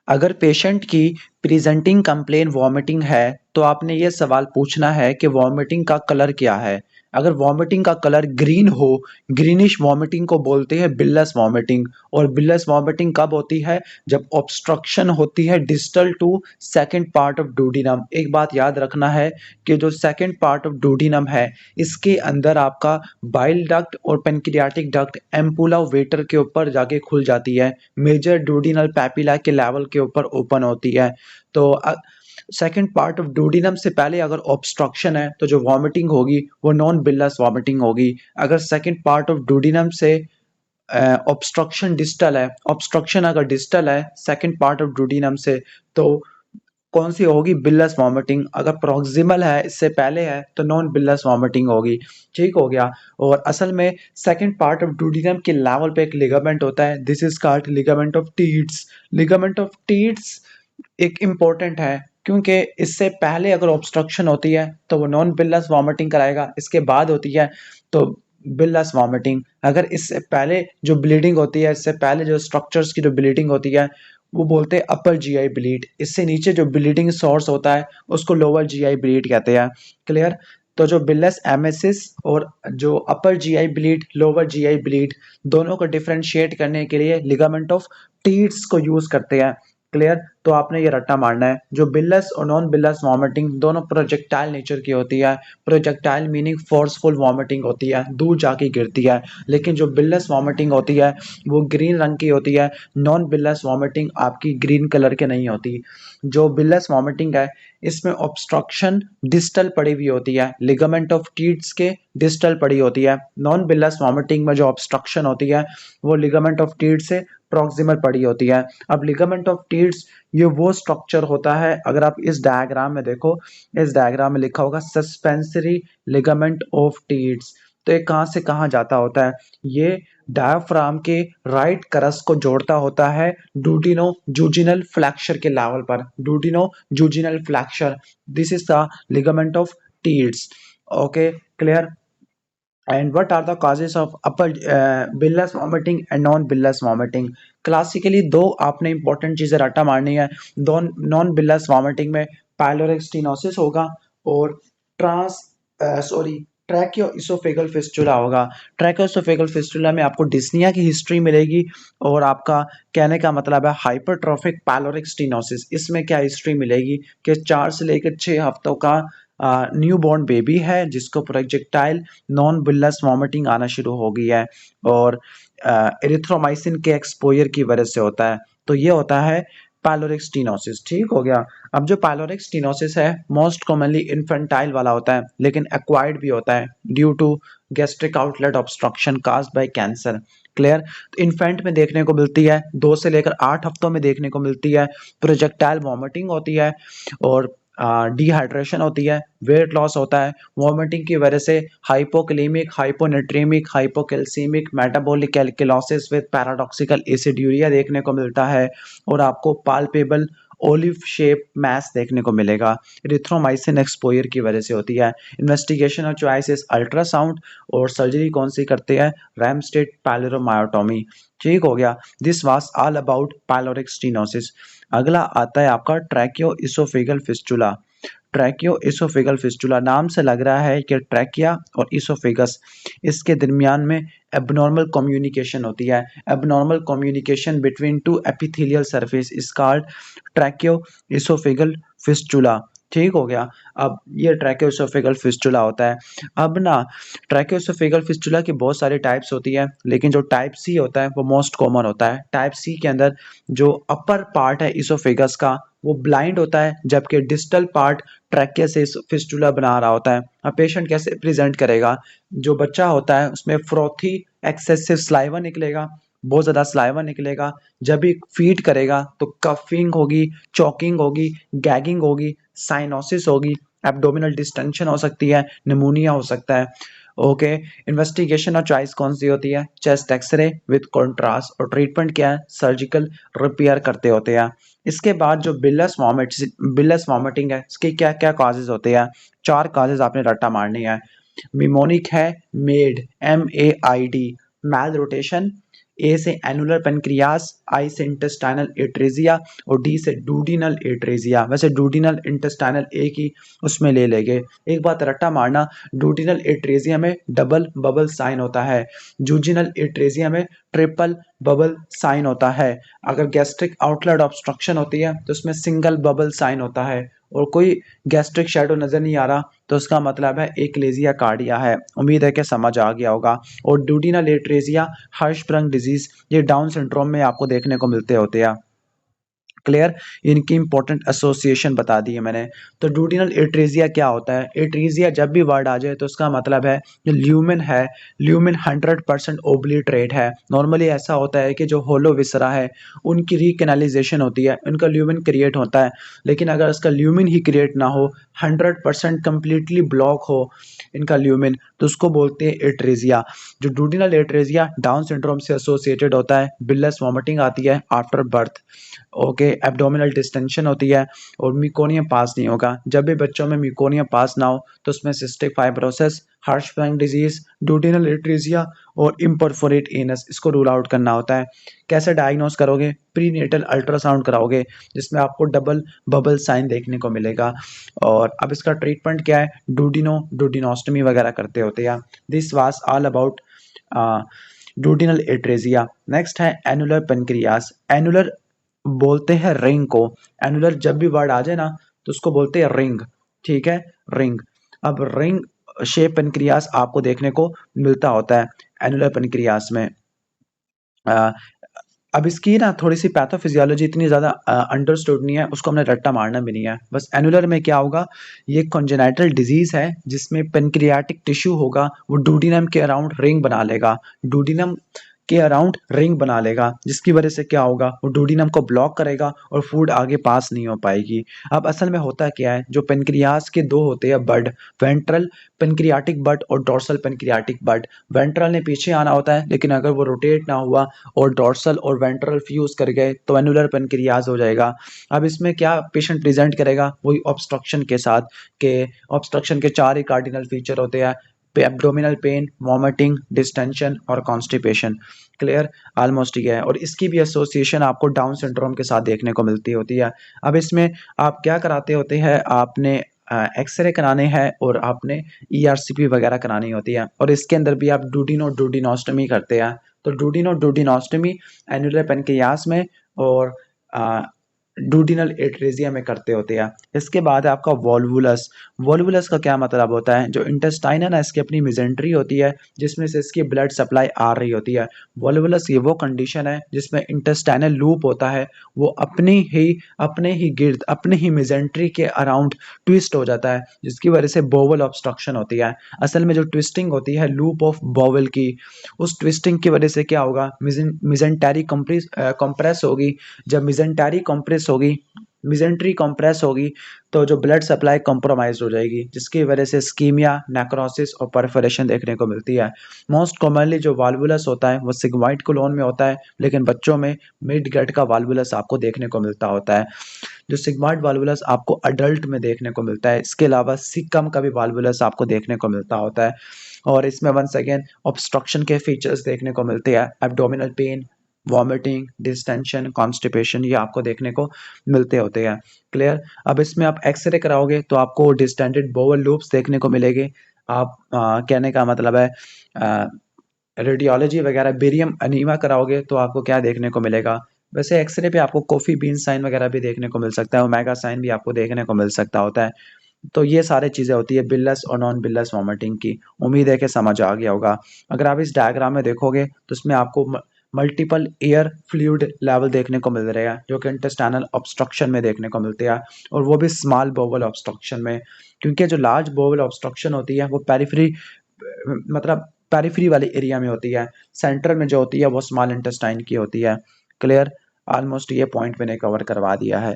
अगर पेशेंट की presenting complain vomiting है तो आपने ये सवाल पूछना है कि वॉमिटिंग का कलर क्या है। अगर वॉमिटिंग का कलर ग्रीन हो, ग्रीनिश वॉमिटिंग को बोलते हैं बिलस वॉमिटिंग। और बिलस वॉमिटिंग कब होती है? जब ऑब्स्ट्रक्शन होती है distal to second part of duodenum. एक बात याद रखना है कि जो सेकंड पार्ट ऑफ डूडीनम है, इसके अंदर आपका बाइल डक्ट और पेनक्रियाटिक डक्ट एम्पुला वेटर के ऊपर जाके खुल जाती है, मेजर डूडिनल पैपिला के लेवल के ऊपर ओपन होती है। तो सेकंड पार्ट ऑफ डूडिनम से पहले अगर ऑब्स्ट्रक्शन है तो जो वॉमिटिंग होगी वो नॉन बिलस वॉमिटिंग होगी। अगर सेकंड पार्ट ऑफ डूडिनम से ऑब्स्ट्रक्शन डिस्टल है, ऑब्स्ट्रक्शन अगर डिस्टल है सेकंड पार्ट ऑफ डूडिनम से, तो कौन सी होगी? बिलस वॉमिटिंग। अगर प्रॉक्सिमल है, इससे पहले है, तो नॉन बिलस वॉमिटिंग होगी। ठीक हो गया। और असल में सेकंड पार्ट ऑफ डूडिनम के लेवल पे एक लिगामेंट होता है, this is called ligament of tits. Ligament of tits एक इम्पोर्टेंट है क्योंकि इससे पहले अगर ऑब्स्ट्रक्शन होती है तो वो नॉन बिलस वॉमिटिंग कराएगा, इसके बाद होती है तो बिलस वॉमिटिंग। अगर इससे पहले जो ब्लीडिंग होती है, इससे पहले जो स्ट्रक्चर्स की जो ब्लीडिंग होती है, वो बोलते हैं अपर जीआई ब्लीड। इससे नीचे जो ब्लीडिंग सोर्स होता है उसको लोअर जीआई ब्लीड कहते हैं। क्लियर? तो जो बिलस एमेसिस और जो upper GI bleed, lower GI bleed, दोनों को डिफरेंशिएट करने के लिए लिगामेंट ऑफ टीट्स को यूज करते हैं। क्लियर? तो आपने ये रट्टा मारना है। जो बिलस और नॉन बिलस वॉमिटिंग दोनों प्रोजेक्टाइल नेचर की होती है। प्रोजेक्टाइल मीनिंग फोर्सफुल वॉमिटिंग होती है, दूर जाके गिरती है। लेकिन जो बिलस वॉमिटिंग होती है वो ग्रीन रंग की होती है। नॉन बिलस वॉमिटिंग आपकी ग्रीन कलर के नहीं होती। जो बिलस वॉमिटिंग है इसमें ऑब्स्ट्रक्शन डिस्टल पड़ी हुई होती है, लिगामेंट ऑफ टीट्स के डिस्टल पड़ी होती है। नॉन बिलस वॉमिटिंग में जो ऑब्स्ट्रक्शन होती है वो लिगामेंट ऑफ टीट्स से प्रॉक्सिमल पड़ी होती है। अब लिगामेंट ऑफ टीट्स ये वो स्ट्रक्चर होता है, अगर आप इस डायग्राम में देखो, इस डायग्राम में लिखा होगा सस्पेंसरी लिगामेंट ऑफ टीट्स। तो ये कहाँ से कहाँ जाता होता है? ये डायाफ्राम के राइट करस को जोड़ता होता है डूडिनो जूजिनल फ्लैक्चर के लेवल पर। Duodenojejunal flexure, this is the ligament of Treitz. Okay, clear? And what are the causes of upper bilous vomiting and non bilous vomiting? Classically दो आपने इंपॉर्टेंट चीजें रट्टा मारनी है। दो नॉन बिलस वॉमिटिंग में पाइलोरिक स्टेनोसिस होगा और ट्रांस सॉरी ट्रैकियोइसोफेगल फिस्टुला होगा। ट्रैकियोइसोफेगल फिस्टुला में आपको डिस्निया की हिस्ट्री मिलेगी और आपका कहने का मतलब है हाइपरट्रॉफिक पाइलोरिक स्टेनोसिस। इसमें क्या हिस्ट्री मिलेगी कि 4 से लेकर 6 हफ्तों का न्यू बॉर्न बेबी है जिसको प्रोजेक्टाइल नॉन बिलस वॉमिटिंग आना शुरू हो गई है और एरिथ्रोमाइसिन के एक्सपोजर की वजह से होता है। तो ये होता है पाइलोरिक स्टेनोसिस। ठीक हो गया। अब जो पाइलोरिक स्टेनोसिस है मोस्ट कॉमनली इन्फेंटाइल वाला होता है, लेकिन एक्वायर्ड भी होता है due to gastric outlet obstruction caused by cancer. Clear? तो इन्फेंट में देखने को मिलती है 2 से लेकर 8 हफ्तों में देखने को मिलती है। प्रोजेक्टाइल वॉमिटिंग होती है और डिहाइड्रेशन होती है, वेट लॉस होता है। वॉमिटिंग की वजह से हाइपोकलीमिक, हाइपोनेट्रीमिक, हाइपोकैल्सीमिक, मेटाबॉलिक एल्किलोसिस विद पैराडॉक्सिकल एसिड्यूरिया देखने को मिलता है और आपको पाल्पेबल ओलिव शेप मैस देखने को मिलेगा। इरिथ्रोमाइसिन एक्सपोजर की वजह से होती है। Investigation of choice is ultrasound और सर्जरी कौन सी करते हैं? रैमस्टेड पायलोरोमायोटोमी। ठीक हो गया। This was all about pyloric stenosis. अगला आता है आपका ट्रैकियो इसोफेगल फिस्टुला। ट्रैकियो इसोफेगल फिस्टुला नाम से लग रहा है कि ट्रैकिया और इसोफेगस, इसके दरमियान में एबनॉर्मल कम्युनिकेशन होती है। Abnormal communication between two epithelial surface is called ट्रैकियो oesophageal fistula. ठीक हो गया। अब ये ट्रैकियोएसोफेगल फिस्टुला होता है। अब ना ट्रैकियोएसोफेगल फिस्टुला की बहुत सारी टाइप्स होती है, लेकिन जो टाइप सी होता है वो मोस्ट कॉमन होता है। टाइप सी के अंदर जो अपर पार्ट है इसोफेगस का वो ब्लाइंड होता है, जबकि डिस्टल पार्ट ट्रैकिया से फिस्टुला बना रहा होता है। अब पेशेंट कैसे प्रेजेंट करेगा? जो बच्चा होता है उसमें फ्रोथी एक्सेसिव स्लाइवा निकलेगा, बहुत ज़्यादा स्लाइवा निकलेगा। जब भी फीड करेगा तो कफिंग होगी, चॉकिंग होगी, गैगिंग होगी, साइनोसिस होगी, एब्डोमिनल डिस्टेंशन हो सकती है, निमोनिया हो सकता है। ओके, इन्वेस्टिगेशन और चॉइस कौन सी होती है? Chest x-ray with contrast. और ट्रीटमेंट क्या है? सर्जिकल रिपेयर करते होते हैं। इसके बाद जो बिलस वॉमिटिंग है इसके क्या क्या कॉजेज होते हैं? 4 कॉजेज आपने रट्टा मारनी है। मिमोनिक है, मेड, MAID, मैल रोटेशन, ए से एनुलर पेनक्रियास, आई से इंटेस्टाइनल एट्रेजिया और डी से डूडिनल एट्रेजिया। वैसे डूडिनल इंटेस्टाइनल एक ही उसमें ले लेंगे। एक बात रट्टा मारना, डूडिनल एट्रेजिया में डबल बबल साइन होता है, जूजिनल एट्रेजिया में ट्रिपल बबल साइन होता है। अगर गैस्ट्रिक आउटलेट ऑब्स्ट्रक्शन होती है तो उसमें सिंगल बबल साइन होता है। और कोई गैस्ट्रिक शैडो नजर नहीं आ रहा तो उसका मतलब है एकलेजिया कार्डिया है। उम्मीद है कि समझ आ गया होगा। और डूडिनल एट्रेजिया, हर्शब्रग डिजीज, ये डाउन सिंड्रोम में आपको देखने को मिलते होते हैं। क्लियर, इनकी इंपॉर्टेंट एसोसिएशन बता दी है मैंने। तो डूडिनल एट्रेजिया क्या होता है? एट्रेजिया जब भी वर्ड आ जाए तो उसका मतलब है जो ल्यूमेन है, ल्यूमेन 100% ओब्लिटरेट है। नॉर्मली ऐसा होता है कि जो होलो विसरा है उनकी रिकैनालाइजेशन होती है, उनका ल्यूमेन क्रिएट होता है। लेकिन अगर उसका ल्यूमेन ही क्रिएट ना हो, 100% कंप्लीटली ब्लॉक हो इनका ल्यूमेन, तो उसको बोलते हैं एट्रेजिया। जो डूडिनल एट्रेजिया डाउन सिंड्रोम से एसोसिएटेड होता है, बिलस वॉमिटिंग आती है after birth, okay, abdominal distension होती है और मिकोनियम पास नहीं होगा। जब भी बच्चों में मिकोनियम पास ना हो तो उसमें सिस्टिक फाइब्रोसिस, हर्शब्रग डिजीज, डूडिनल एट्रेजिया और इम्परफोरेट एनस, इसको रूल आउट करना होता है। कैसे डायग्नोस करोगे? प्रीनेटल अल्ट्रासाउंड कराओगे जिसमें आपको डबल बबल साइन देखने को मिलेगा। और अब इसका ट्रीटमेंट क्या है? डूडिनोस्टमी वगैरह करते होते हैं। This was all about duodenal atresia. Next है एनुलर पेनक्रियास। एनुलर बोलते हैं रिंग को। एनुलर जब भी वर्ड आ जाए ना तो उसको बोलते हैं रिंग, ठीक है, रिंग। अब रिंग शेप पेनक्रियास आपको देखने को मिलता होता है एनुलर पेनक्रियास में। अ, अब इसकी ना थोड़ी सी पैथोफिजियोलॉजी इतनी ज़्यादा अंडरस्टूड नहीं है, उसको हमने रट्टा मारना भी नहीं है। बस एनुलर में क्या होगा, ये कॉन्जेनाइटल डिजीज है जिसमें पेनक्रियाटिक टिश्यू होगा, वो डूडिनम के अराउंड रिंग बना लेगा, डूडिनम के अराउंड रिंग बना लेगा, जिसकी वजह से क्या होगा, वो डूडिनम को ब्लॉक करेगा और फूड आगे पास नहीं हो पाएगी। अब असल में होता क्या है, जो पेनक्रियास के दो होते हैं बड, वेंट्रल पेनक्रियाटिक बड और डोर्सल पेनक्रियाटिक बड। वेंट्रल ने पीछे आना होता है, लेकिन अगर वो रोटेट ना हुआ और डोर्सल और वेंट्रल फ्यूज कर गए तो एनुलर पेनक्रियाज हो जाएगा। अब इसमें क्या पेशेंट प्रेजेंट करेगा, वही ऑब्स्ट्रक्शन के साथ, के ऑब्स्ट्रक्शन के चार ही कार्डिनल फीचर होते हैं, एब्डोमिनल पेन, वॉमिटिंग, डिस्टेंशन और कॉन्स्टिपेशन। क्लियर, ऑलमोस्ट ये है। और इसकी भी एसोसिएशन आपको डाउन सिंड्रोम के साथ देखने को मिलती होती है। अब इसमें आप क्या कराते होते हैं, आपने एक्सरे कराने हैं और आपने ईआरसीपी वगैरह करानी होती है, और इसके अंदर भी आप डूडिनोस्टमी करते हैं। तो डूडिनोस्टमी एनुलर पेनक्रियास में और डूडिनल एट्रेजिया में करते होते हैं। इसके बाद है आपका वॉल्वुलस। वॉल्वुलस का क्या मतलब होता है, जो इंटेस्टाइन है ना, इसकी अपनी मिजेंट्री होती है जिसमें से इसकी ब्लड सप्लाई आ रही होती है। वॉल्वुलस ये वो कंडीशन है जिसमें इंटेस्टाइनल लूप होता है, वो अपने ही गिर्द, अपने ही मिजेंट्री के अराउंड ट्विस्ट हो जाता है, जिसकी वजह से बोवल ऑब्स्ट्रक्शन होती है। असल में जो ट्विस्टिंग होती है लूप ऑफ बोवल की, उस ट्विस्टिंग की वजह से क्या होगा, मिजेंटरी कंप्रेस होगी। जब मिजेंटरी कंप्रेस होगी, मिजेंट्री कंप्रेस होगी, तो जो ब्लड सप्लाई कॉम्प्रोमाइज हो जाएगी, जिसकी वजह से स्कीमिया, नेक्रोसिस और परफोरेशन देखने को मिलती है। मोस्ट कॉमनली जो वाल्वुलस होता है वो सिग्मॉइड कोलोन में होता है, लेकिन बच्चों में मिड गट का वाल्वुलस आपको देखने को मिलता होता है। जो सिग्मॉइड वाल्वुलस आपको अडल्ट में देखने को मिलता है। इसके अलावा सिकम का भी वाल्वुलस आपको देखने को मिलता होता है। और इसमें वंस अगेन ऑब्स्ट्रक्शन के फीचर्स देखने को मिलते हैं, abdominal pain, vomiting, distension, constipation, ये आपको देखने को मिलते होते हैं। क्लियर। अब इसमें आप एक्सरे कराओगे तो आपको डिस्टेंडेड बोवल लूप्स देखने को मिलेंगे। आप कहने का मतलब है रेडियोलॉजी वगैरह बेरियम अनीमा कराओगे तो आपको क्या देखने को मिलेगा। वैसे एक्सरे पे आपको कॉफी बीन साइन वगैरह भी देखने को मिल सकता है, ओमेगा साइन भी आपको देखने को मिल सकता होता है। तो ये सारी चीज़ें होती है बिलस और नॉन बिलस वॉमिटिंग की। उम्मीद है कि समझ आ गया होगा। अगर आप इस डायग्राम में देखोगे तो इसमें आपको मल्टीपल एयर फ्लूइड लेवल देखने को मिल रहे हैं, जो कि इंटेस्टाइनल ऑब्स्ट्रक्शन में देखने को मिलते हैं, और वो भी स्मॉल बोवल ऑब्स्ट्रक्शन में। क्योंकि जो लार्ज बोवल ऑब्स्ट्रक्शन होती है वो पेरिफेरी, मतलब पेरिफेरी वाले एरिया में होती है। सेंटर में जो होती है वो स्मॉल इंटेस्टाइन की होती है। क्लियर, ऑलमोस्ट ये पॉइंट मैंने कवर करवा दिया है।